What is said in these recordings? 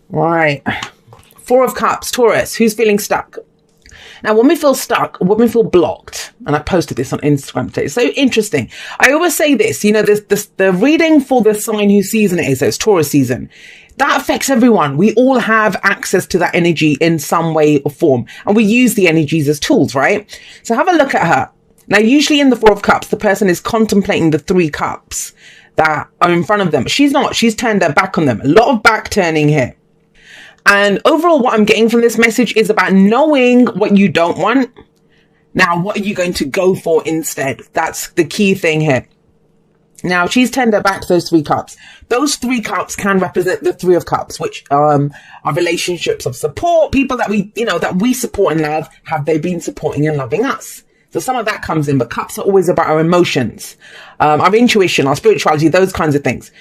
Right. Four of Cups, Taurus, who's feeling stuck? Now, when we feel stuck, when we feel blocked, and I posted this on Instagram today, it's so interesting. I always say this, you know, the reading for the sign whose season it is, so it's Taurus season. That affects everyone. We all have access to that energy in some way or form, and we use the energies as tools, right? So have a look at her. Now, usually in the Four of Cups, the person is contemplating the Three Cups that are in front of them. She's not. She's turned her back on them. A lot of back turning here. And overall, what I'm getting from this message is about knowing what you don't want. Now, what are you going to go for instead? That's the key thing here. Now, she's turned her back to those Three Cups. Those Three Cups can represent the Three of Cups, which are relationships of support. People that we support and love. Have they been supporting and loving us? So some of that comes in, but cups are always about our emotions, our intuition, our spirituality, those kinds of things.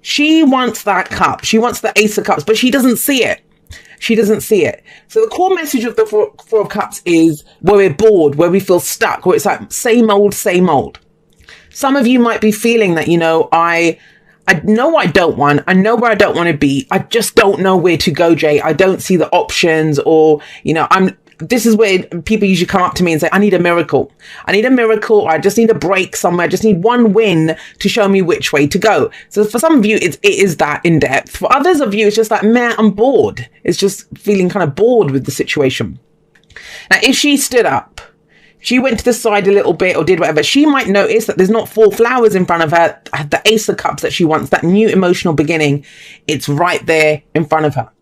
She wants that cup. She wants the Ace of Cups, but she doesn't see it. She doesn't see it. So the core message of the Four of Cups is where we're bored, where we feel stuck, where it's like same old, same old. Some of you might be feeling that, you know, I know what I don't want. I know where I don't want to be. I just don't know where to go, Jay. I don't see the options, or, you know, this is where people usually come up to me and say, I need a miracle. I need a miracle. Or I just need a break somewhere. I just need one win to show me which way to go. So for some of you, it is that in depth. For others of you, it's just like, man, I'm bored. It's just feeling kind of bored with the situation. Now, if she stood up, she went to the side a little bit or did whatever, she might notice that there's not four flowers in front of her. The Ace of Cups that she wants, that new emotional beginning, it's right there in front of her.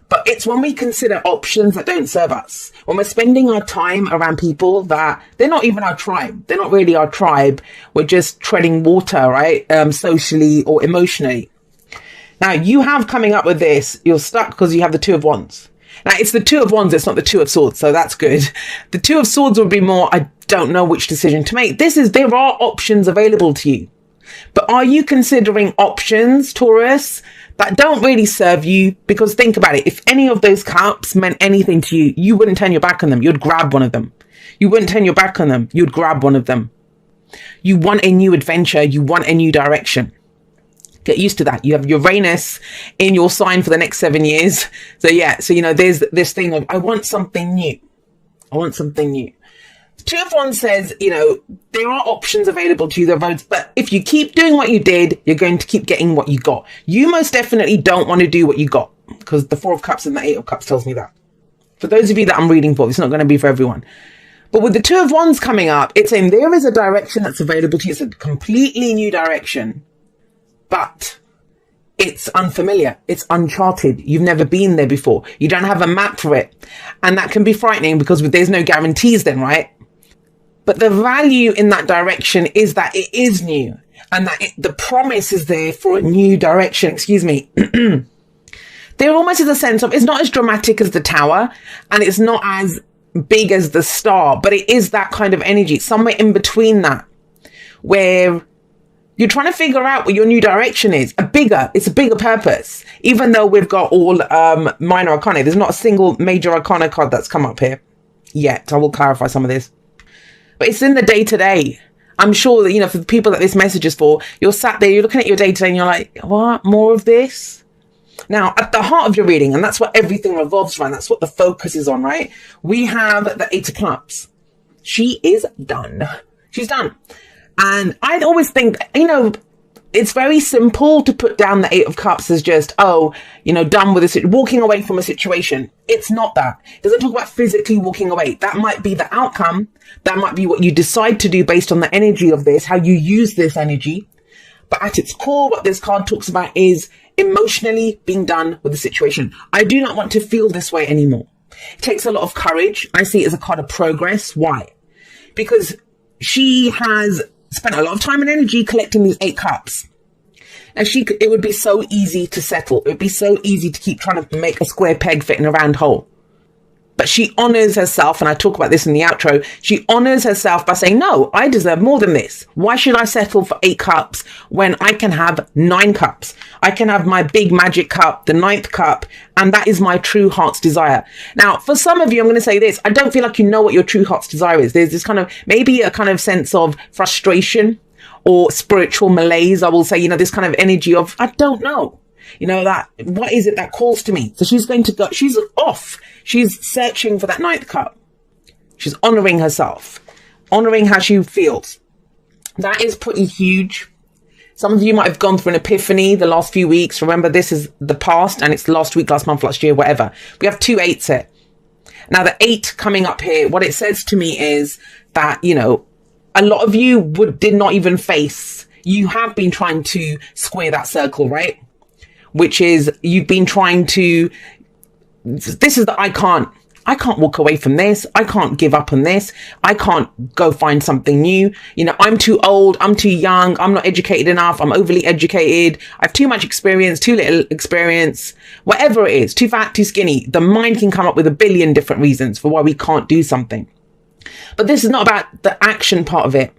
But it's when we consider options that don't serve us, when we're spending our time around people that they're not even our tribe. They're not really our tribe. We're just treading water, right? Socially or emotionally. Now, you have coming up with this, you're stuck because you have the Two of Wands. Now, it's the Two of Wands. It's not the Two of Swords. So that's good. The Two of Swords would be more, I don't know which decision to make. There are options available to you. But are you considering options, Taurus, that don't really serve you? Because think about it. If any of those cups meant anything to you, you wouldn't turn your back on them. You'd grab one of them. You wouldn't turn your back on them. You'd grab one of them. You want a new adventure. You want a new direction. Get used to that. You have Uranus in your sign for the next 7 years. So yeah. So, you know, there's this thing of, I want something new. I want something new. Two of Wands says, you know, there are options available to you, the roads, but if you keep doing what you did, you're going to keep getting what you got. You most definitely don't want to do what you got, because the Four of Cups and the Eight of Cups tells me that. For those of you that I'm reading for, it's not going to be for everyone. But with the Two of Wands coming up, it's saying there is a direction that's available to you. It's a completely new direction, but it's unfamiliar. It's uncharted. You've never been there before. You don't have a map for it. And that can be frightening because there's no guarantees then, right? But the value in that direction is that it is new, and that the promise is there for a new direction. Excuse me. There almost is a sense of, it's not as dramatic as the Tower, and it's not as big as the Star, but it is that kind of energy, somewhere in between that, where you're trying to figure out what your new direction is. It's a bigger purpose. Even though we've got all minor arcana, there's not a single major arcana card that's come up here yet. I will clarify some of this. But it's in the day-to-day. I'm sure that, you know, for the people that this message is for, you're sat there, you're looking at your day-to-day and you're like, what? More of this? Now, at the heart of your reading, and that's what everything revolves around, that's what the focus is on, right? We have the Eight of Cups. She is done. She's done. And I'd always think, you know, it's very simple to put down the Eight of Cups as just, oh, you know, done with this, walking away from a situation. It's not that. It doesn't talk about physically walking away. That might be the outcome. That might be what you decide to do based on the energy of this, how you use this energy. But at its core, what this card talks about is emotionally being done with the situation. I do not want to feel this way anymore. It takes a lot of courage. I see it as a card of progress. Why? Because she has spent a lot of time and energy collecting these 8 cups. Now, it would be so easy to settle. It would be so easy to keep trying to make a square peg fit in a round hole. But she honors herself, and I talk about this in the outro, she honors herself by saying, no, I deserve more than this. Why should I settle for 8 cups when I can have 9 cups? I can have my big magic cup, the 9th cup, and that is my true heart's desire. Now, for some of you, I'm going to say this. I don't feel like you know what your true heart's desire is. There's this kind of, maybe a kind of sense of frustration or spiritual malaise. I will say, you know, this kind of energy of, I don't know. that, what is it that calls to me? So she's going to go, she's off. She's searching for that ninth cup. She's honoring herself, honoring how she feels. That is pretty huge. Some of you might have gone through an epiphany the last few weeks. Remember, this is the past and it's last week, last month, last year, whatever. We have 2 8s here. Now, the 8 coming up here, what it says to me is that, a lot of you did not even face, you have been trying to square that circle, right? Which is, you've been trying to, this is the I can't walk away from this. I can't give up on this. I can't go find something new. I'm too old. I'm too young. I'm not educated enough. I'm overly educated. I have too much experience, too little experience, whatever it is, too fat, too skinny. The mind can come up with a billion different reasons for why we can't do something. But this is not about the action part of it.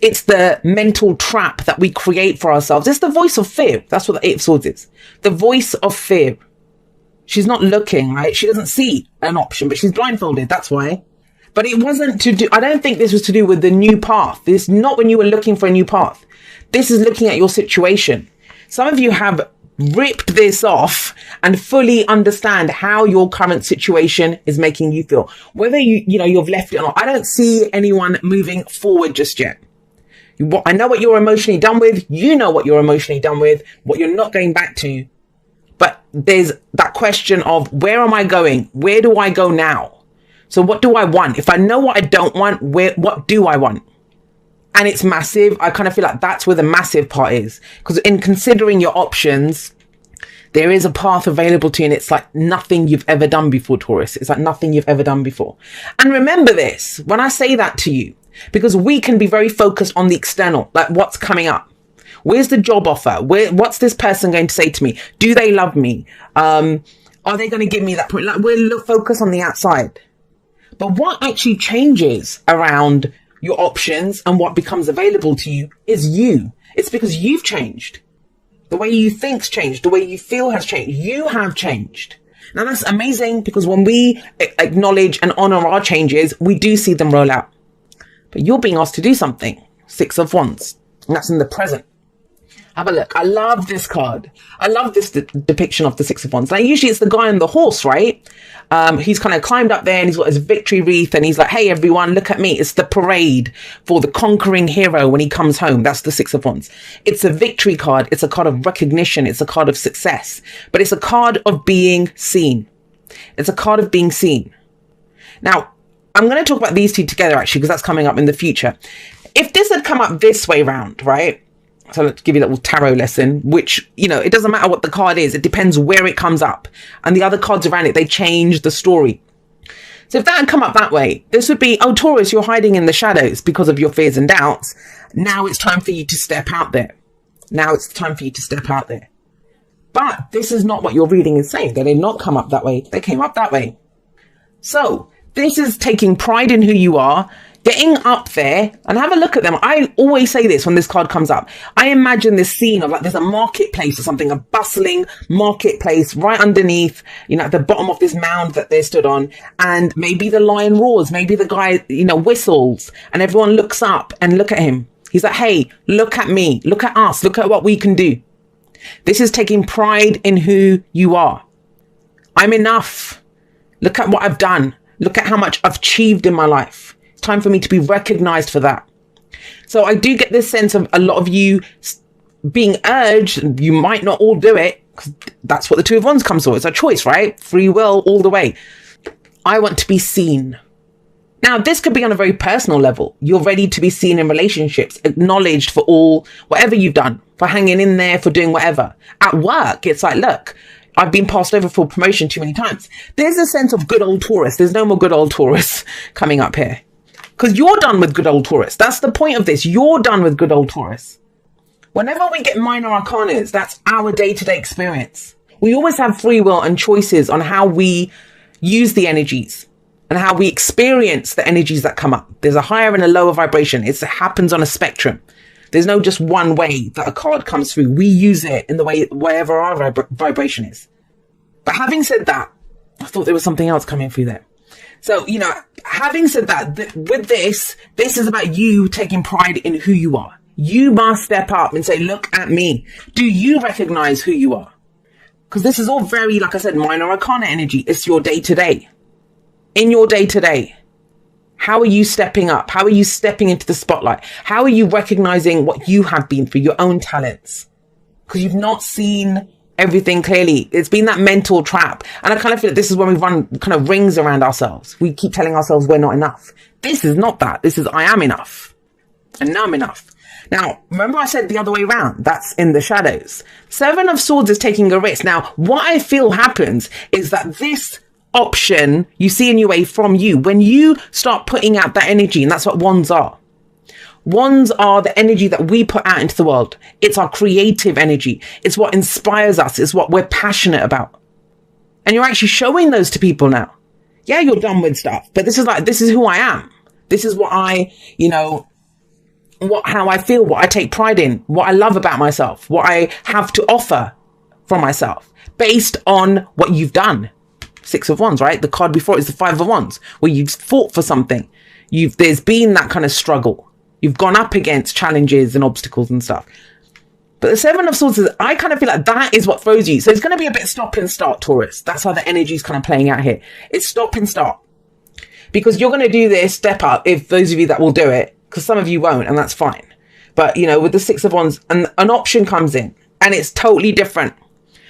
It's the mental trap that we create for ourselves. It's the voice of fear. That's what the 8 of Swords is. The voice of fear. She's not looking, right? She doesn't see an option, but she's blindfolded. That's why. But it wasn't to do, I don't think this was to do with the new path. This is not when you were looking for a new path. This is looking at your situation. Some of you have ripped this off and fully understand how your current situation is making you feel. Whether you've left it or not. I don't see anyone moving forward just yet. I know what you're emotionally done with. You know what you're emotionally done with, what you're not going back to. But there's that question of, where am I going? Where do I go now? So what do I want? If I know what I don't want, what do I want? And it's massive. I kind of feel like that's where the massive part is. Because in considering your options, there is a path available to you, and it's like nothing you've ever done before, Taurus. It's like nothing you've ever done before. And remember this, when I say that to you, because we can be very focused on the external, like what's coming up. Where's the job offer? What's this person going to say to me? Do they love me? Are they going to give me that point? Like, we're focused on the outside. But what actually changes around your options and what becomes available to you is you. It's because you've changed. The way you think's changed. The way you feel has changed. You have changed. Now that's amazing, because when we acknowledge and honor our changes, we do see them roll out. But you're being asked to do something. 6 of Wands. And that's in the present. Have a look. I love this card. I love this depiction of the 6 of Wands. Now, usually it's the guy on the horse, right? He's kind of climbed up there and he's got his victory wreath and he's like, hey, everyone, look at me. It's the parade for the conquering hero when he comes home. That's the 6 of Wands. It's a victory card. It's a card of recognition. It's a card of success. But it's a card of being seen. It's a card of being seen. Now, I'm going to talk about these two together, actually, because that's coming up in the future. If this had come up this way round, right? So let's give you a little tarot lesson, which, it doesn't matter what the card is. It depends where it comes up. And the other cards around it, they change the story. So if that had come up that way, this would be, oh, Taurus, you're hiding in the shadows because of your fears and doubts. Now it's time for you to step out there. Now it's time for you to step out there. But this is not what your reading is saying. They did not come up that way. They came up that way. So this is taking pride in who you are, getting up there, and have a look at them. I always say this when this card comes up. I imagine this scene of like there's a marketplace or something, a bustling marketplace right underneath, at the bottom of this mound that they stood on. And maybe the lion roars, maybe the guy, whistles, and everyone looks up and look at him. He's like, hey, look at me, look at us, look at what we can do. This is taking pride in who you are. I'm enough. Look at what I've done. Look at how much I've achieved in my life. It's time for me to be recognized for that. So I do get this sense of a lot of you being urged. You might not all do it, because that's what the 2 of Wands comes for. It's a choice, right? Free will all the way. I want to be seen. Now, this could be on a very personal level. You're ready to be seen in relationships, acknowledged for whatever you've done, for hanging in there, for doing whatever. At work, it's like, look, I've been passed over for promotion too many times. There's a sense of good old Taurus. There's no more good old Taurus coming up here. Because you're done with good old Taurus. That's the point of this. You're done with good old Taurus. Whenever we get minor arcanas, that's our day-to-day experience. We always have free will and choices on how we use the energies and how we experience the energies that come up. There's a higher and a lower vibration. It happens on a spectrum. There's no just one way that a card comes through. We use it in the way, wherever our vibration is. But having said that, I thought there was something else coming through there. So, having said that, with this is about you taking pride in who you are. You must step up and say, look at me. Do you recognize who you are? Because this is all very, like I said, minor arcana energy. It's your day to day. In your day to day, how are you stepping up? How are you stepping into the spotlight? How are you recognizing what you have been through, your own talents? Because you've not seen everything clearly. It's been that mental trap. And I kind of feel like this is when we run kind of rings around ourselves. We keep telling ourselves we're not enough. This is not that. This is I am enough. And now I'm enough. Now, remember I said the other way around. That's in the shadows. Seven of Swords is taking a risk. Now, what I feel happens is that this option you see in your way from you, when you start putting out that energy, and that's what wands are. Wands are the energy that we put out into the world. It's our creative energy. It's what inspires us. It's what we're passionate about. And you're actually showing those to people now. Yeah, you're done with stuff, but this is who I am. This is what I, how I feel, what I take pride in, what I love about myself, what I have to offer from myself based on what you've done. Six of Wands, right? The card before is the Five of Wands, where you've fought for something. There's been that kind of struggle. You've gone up against challenges and obstacles and stuff. But the Seven of Swords is, I kind of feel like that is what throws you. So it's going to be a bit stop and start, Taurus. That's how the energy is kind of playing out here. It's stop and start. Because you're going to do this step up, if those of you that will do it, because some of you won't, and that's fine. But, with the Six of Wands, an option comes in, and it's totally different.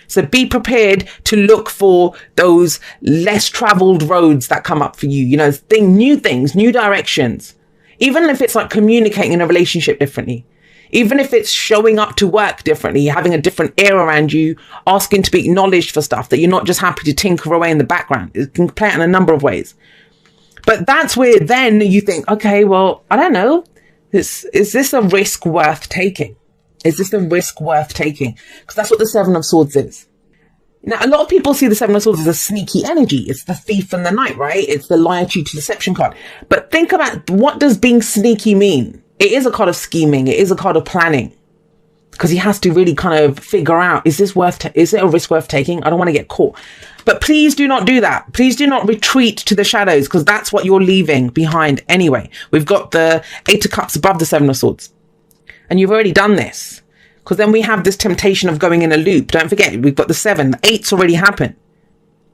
So be prepared to look for those less traveled roads that come up for you, new things, new directions. Even if it's like communicating in a relationship differently, even if it's showing up to work differently, having a different air around you, asking to be acknowledged for stuff that you're not just happy to tinker away in the background. It can play out in a number of ways. But that's where then you think, okay, well, I don't know. Is this a risk worth taking? Is this a risk worth taking? Because that's what the Seven of Swords is. Now, a lot of people see the Seven of Swords as a sneaky energy. It's the thief and the knight, right? It's the liar, cheat, deception card. But think about, what does being sneaky mean? It is a card of scheming. It is a card of planning. Because he has to really kind of figure out, is it a risk worth taking? I don't want to get caught. But please do not do that. Please do not retreat to the shadows, because that's what you're leaving behind anyway. We've got the Eight of Cups above the Seven of Swords. And you've already done this. Because then we have this temptation of going in a loop. Don't forget, we've got the 7. The 8's already happened.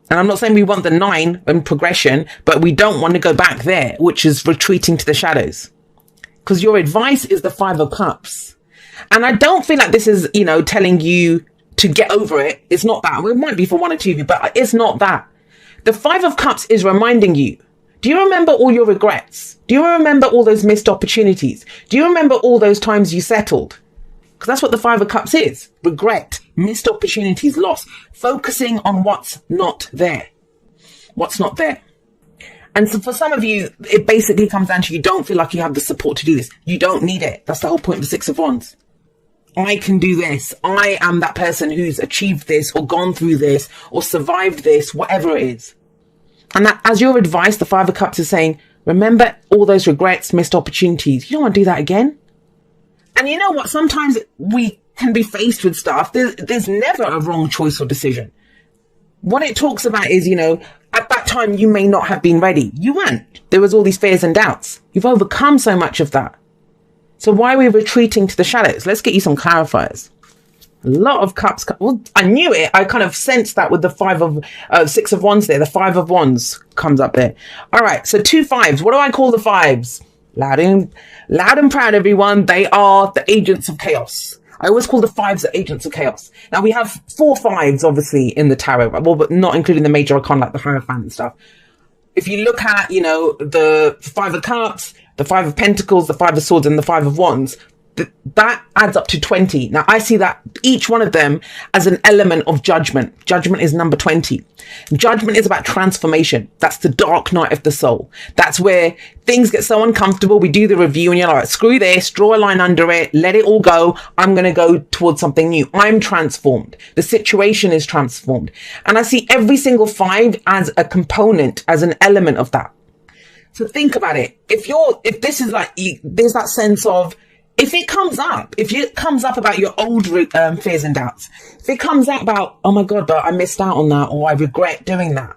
And I'm not saying we want the 9 in progression, but we don't want to go back there, which is retreating to the shadows. Because your advice is the 5 of Cups. And I don't feel like this is, telling you to get over it. It's not that. Well, it might be for one or two of you, but it's not that. The 5 of Cups is reminding you. Do you remember all your regrets? Do you remember all those missed opportunities? Do you remember all those times you settled? Because that's what the 5 of Cups is. Regret, missed opportunities, loss. Focusing on what's not there. What's not there. And so for some of you, it basically comes down to you don't feel like you have the support to do this. You don't need it. That's the whole point of the Six of Wands. I can do this. I am that person who's achieved this or gone through this or survived this, whatever it is. And that, as your advice, the 5 of Cups is saying, remember all those regrets, missed opportunities. You don't want to do that again. And you know what? Sometimes we can be faced with stuff. There's never a wrong choice or decision. What it talks about is, at that time, you may not have been ready. You weren't. There was all these fears and doubts. You've overcome so much of that. So why are we retreating to the shadows? Let's get you some clarifiers. A lot of cups. Well, I knew it. I kind of sensed that with the Six of Wands there. The 5 of Wands comes up there. All right. So 2 5s. What do I call the 5s? Loud and proud, everyone. They are the agents of chaos. I always call the 5s the agents of chaos. Now, we have 4 5s, obviously, in the tarot, well, but not including the major arcana like the Hierophant and stuff. If you look at, the 5 of Cups, the 5 of Pentacles, the 5 of Swords, and the 5 of Wands, that adds up to 20. Now, I see that each one of them as an element of judgment. Judgment is number 20. Judgment is about transformation. That's the dark night of the soul. That's where things get so uncomfortable. We do the review and you're like, screw this, draw a line under it, let it all go. I'm going to go towards something new. I'm transformed. The situation is transformed. And I see every single 5 as a component, as an element of that. So think about it. If this is like, there's that sense of, if it comes up about your old fears and doubts, if it comes up about, oh my God, but I missed out on that, or I regret doing that,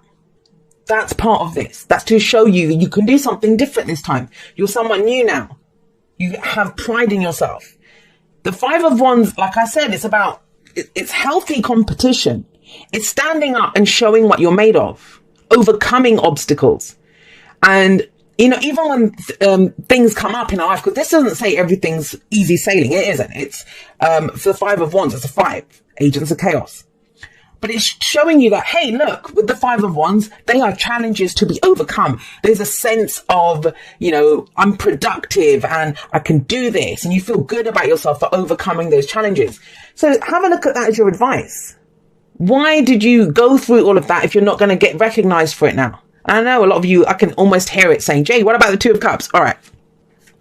that's part of this. That's to show you can do something different this time. You're someone new now. You have pride in yourself. The 5 of Wands, like I said, it's healthy competition. It's standing up and showing what you're made of, overcoming obstacles. And, you know, even when things come up in our life, because this doesn't say everything's easy sailing. It isn't. It's for the Five of Wands, it's a 5, Agents of Chaos. But it's showing you that, hey, look, with the Five of Wands, they are challenges to be overcome. There's a sense of, you know, I'm productive and I can do this. And you feel good about yourself for overcoming those challenges. So have a look at that as your advice. Why did you go through all of that if you're not going to get recognized for it now? I know a lot of you, I can almost hear it saying, Jay, what about the Two of Cups? All right.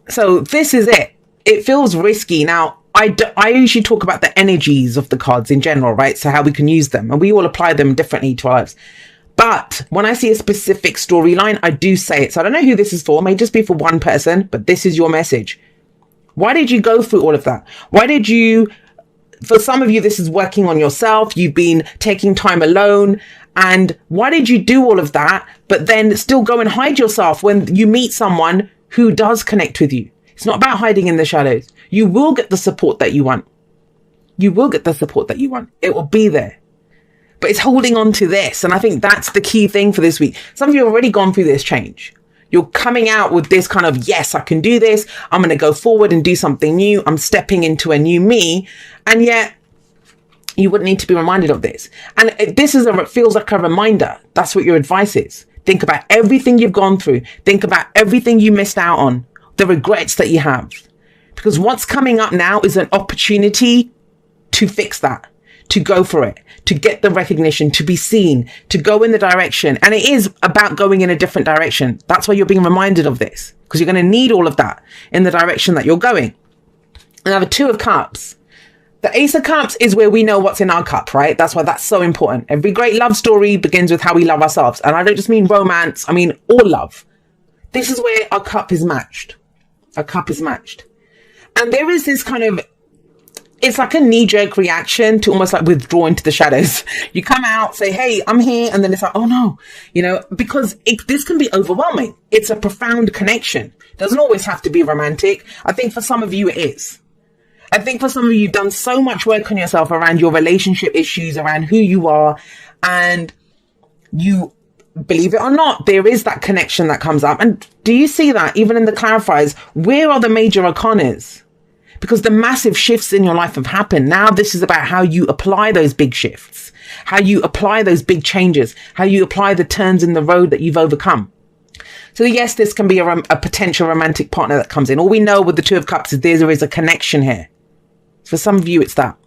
So this is it. It feels risky. Now, I usually talk about the energies of the cards in general, right? So how we can use them, and we all apply them differently to our lives. But when I see a specific storyline, I do say it. So I don't know who this is for. It may just be for one person, but this is your message. Why did you go through all of that? Why did you, for some of you, this is working on yourself. You've been taking time alone. And why did you do all of that, but then still go and hide yourself when you meet someone who does connect with you? It's not about hiding in the shadows. You will get the support that you want. You will get the support that you want. It will be there. But it's holding on to this. And I think that's the key thing for this week. Some of you have already gone through this change. You're coming out with this kind of, yes, I can do this. I'm going to go forward and do something new. I'm stepping into a new me. And yet you wouldn't need to be reminded of this. And this is it feels like a reminder. That's what your advice is. Think about everything you've gone through. Think about everything you missed out on. The regrets that you have. Because what's coming up now is an opportunity to fix that, to go for it, to get the recognition, to be seen, to go in the direction. And it is about going in a different direction. That's why you're being reminded of this, because you're going to need all of that in the direction that you're going. Now, the Two of Cups. The Ace of Cups is where we know what's in our cup, right? That's why that's so important. Every great love story begins with how we love ourselves. And I don't just mean romance. I mean all love. This is where our cup is matched. Our cup is matched. And there is this kind of, it's like a knee-jerk reaction to almost like withdraw into the shadows. You come out, say, hey, I'm here. And then it's like, oh no, you know, because this can be overwhelming. It's a profound connection. It doesn't always have to be romantic. I think for some of you, it is. I think for some of you, you've done so much work on yourself around your relationship issues, around who you are. And you, believe it or not, there is that connection that comes up. And do you see that even in the clarifiers? Where are the major arcanas? Because the massive shifts in your life have happened. Now this is about how you apply those big shifts, how you apply those big changes, how you apply the turns in the road that you've overcome. So yes, this can be a potential romantic partner that comes in. All we know with the Two of Cups is there is a connection here. For some of you, it's that.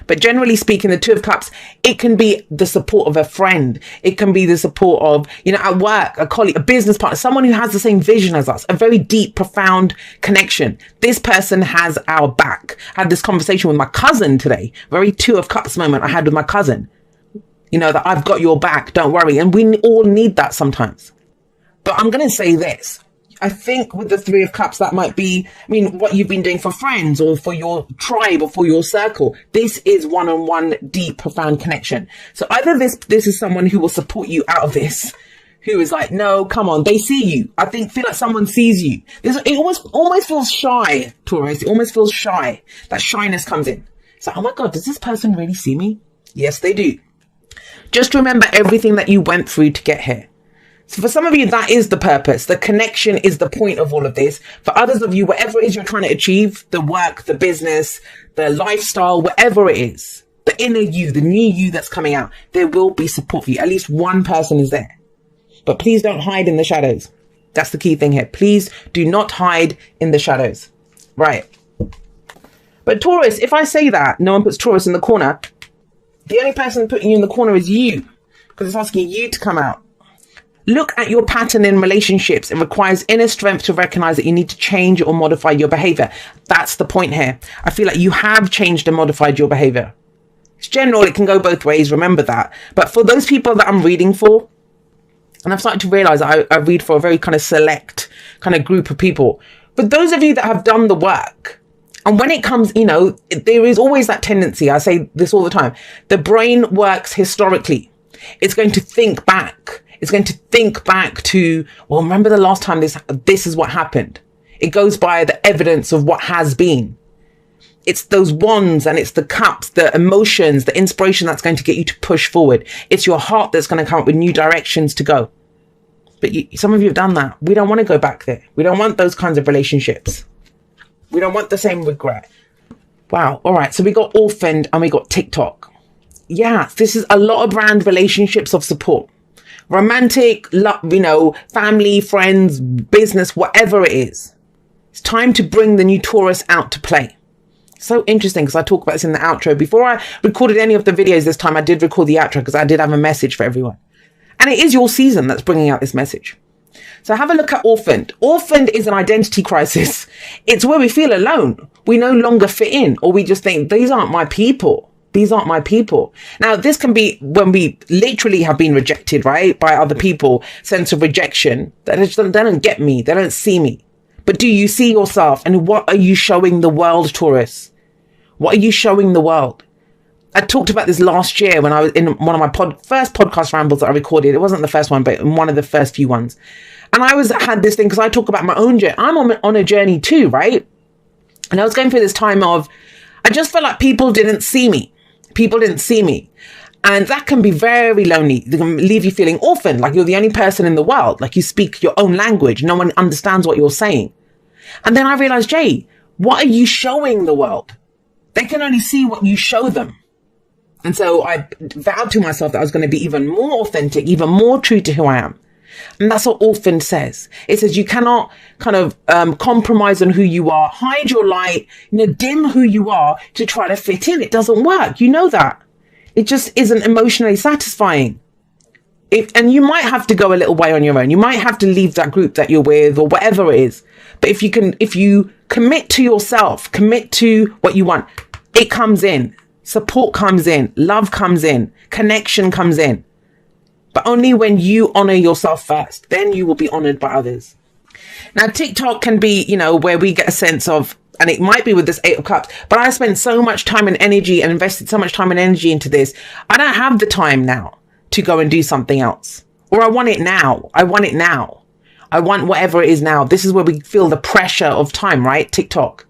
But generally speaking, the Two of Cups, it can be the support of a friend. It can be the support of, you know, at work, a colleague, a business partner, someone who has the same vision as us, a very deep, profound connection. This person has our back. I had this conversation with my cousin today, very Two of Cups moment I had with my cousin. You know, that I've got your back, don't worry. And we all need that sometimes. But I'm going to say this. I think with the Three of Cups, that might be, I mean, what you've been doing for friends or for your tribe or for your circle. This is one-on-one, deep, profound connection. So either this is someone who will support you out of this, who is like, no, come on, they see you. I feel like someone sees you. It almost feels shy, Taurus. It almost feels shy. That shyness comes in. It's like, oh my God, does this person really see me? Yes, they do. Just remember everything that you went through to get here. So for some of you, that is the purpose. The connection is the point of all of this. For others of you, whatever it is you're trying to achieve, the work, the business, the lifestyle, whatever it is, the inner you, the new you that's coming out, there will be support for you. At least one person is there. But please don't hide in the shadows. That's the key thing here. Please do not hide in the shadows. Right. But Taurus, if I say that, no one puts Taurus in the corner, the only person putting you in the corner is you, because it's asking you to come out. Look at your pattern in relationships. It requires inner strength to recognize that you need to change or modify your behavior. That's the point here. I feel like you have changed and modified your behavior. It's general. It can go both ways. Remember that. But for those people that I'm reading for, and I've started to realize I read for a very kind of select kind of group of people. But those of you that have done the work, and when it comes, you know, there is always that tendency. I say this all the time. The brain works historically. It's going to think back. It's going to think back to, well, remember the last time this is what happened. It goes by the evidence of what has been. it's those wands and it's the cups, the emotions, the inspiration that's going to get you to push forward. It's your heart that's going to come up with new directions to go. But some of you have done that. We don't want to go back there. We don't want those kinds of relationships. We don't want the same regret. Wow. All right. So we got orphaned and we got TikTok. Yeah, this is a lot of brand relationships of support. Romantic, family, friends, business, whatever it is. It's time to bring the new Taurus out to play. So interesting because I talk about this in the outro. Before I recorded any of the videos this time, I did record the outro because I did have a message for everyone. And it is your season that's bringing out this message. So have a look at orphaned. Orphaned is an identity crisis. It's where we feel alone. We no longer fit in, or we just think, these aren't my people. These aren't my people. Now, this can be when we literally have been rejected, right? By other people, sense of rejection. They don't get me. They don't see me. But do you see yourself? And what are you showing the world, Taurus? What are you showing the world? I talked about this last year when I was in one of my first podcast rambles that I recorded. It wasn't the first one, but in one of the first few ones. And I had this thing because I talk about my own journey. I'm on a journey too, right? And I was going through this time of, I just felt like people didn't see me. People didn't see me. And that can be very lonely. It can leave you feeling orphaned, like you're the only person in the world. Like you speak your own language. No one understands what you're saying. And then I realized, Jay, what are you showing the world? They can only see what you show them. And so I vowed to myself that I was going to be even more authentic, even more true to who I am. And that's what orphan says. It says you cannot kind of compromise on who you are, hide your light, dim who you are to try to fit in. It doesn't work. You know that. It just isn't emotionally satisfying. And you might have to go a little way on your own. You might have to leave that group that you're with or whatever it is. But if you commit to yourself, commit to what you want, it comes in. Support comes in, love comes in, connection comes in. But only when you honor yourself first, then you will be honored by others. Now, TikTok can be, where we get a sense of, and it might be with this 8 of Cups, but I spent so much time and energy and invested so much time and energy into this. I don't have the time now to go and do something else. Or I want it now. I want it now. I want whatever it is now. This is where we feel the pressure of time, right? TikTok.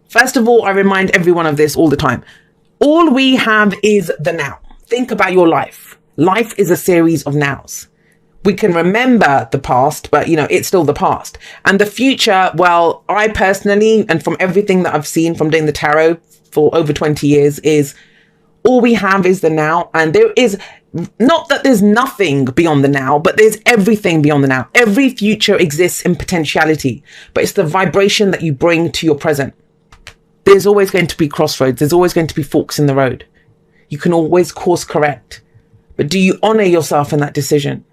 First of all, I remind everyone of this all the time. All we have is the now. Think about your life. Life is a series of nows. We can remember the past, but it's still the past. And the future, well, I personally, and from everything that I've seen from doing the tarot for over 20 years, is all we have is the now. And there is not that there's nothing beyond the now, but there's everything beyond the now. Every future exists in potentiality, but it's the vibration that you bring to your present. There's always going to be crossroads. There's always going to be forks in the road. You can always course correct. But do you honor yourself in that decision?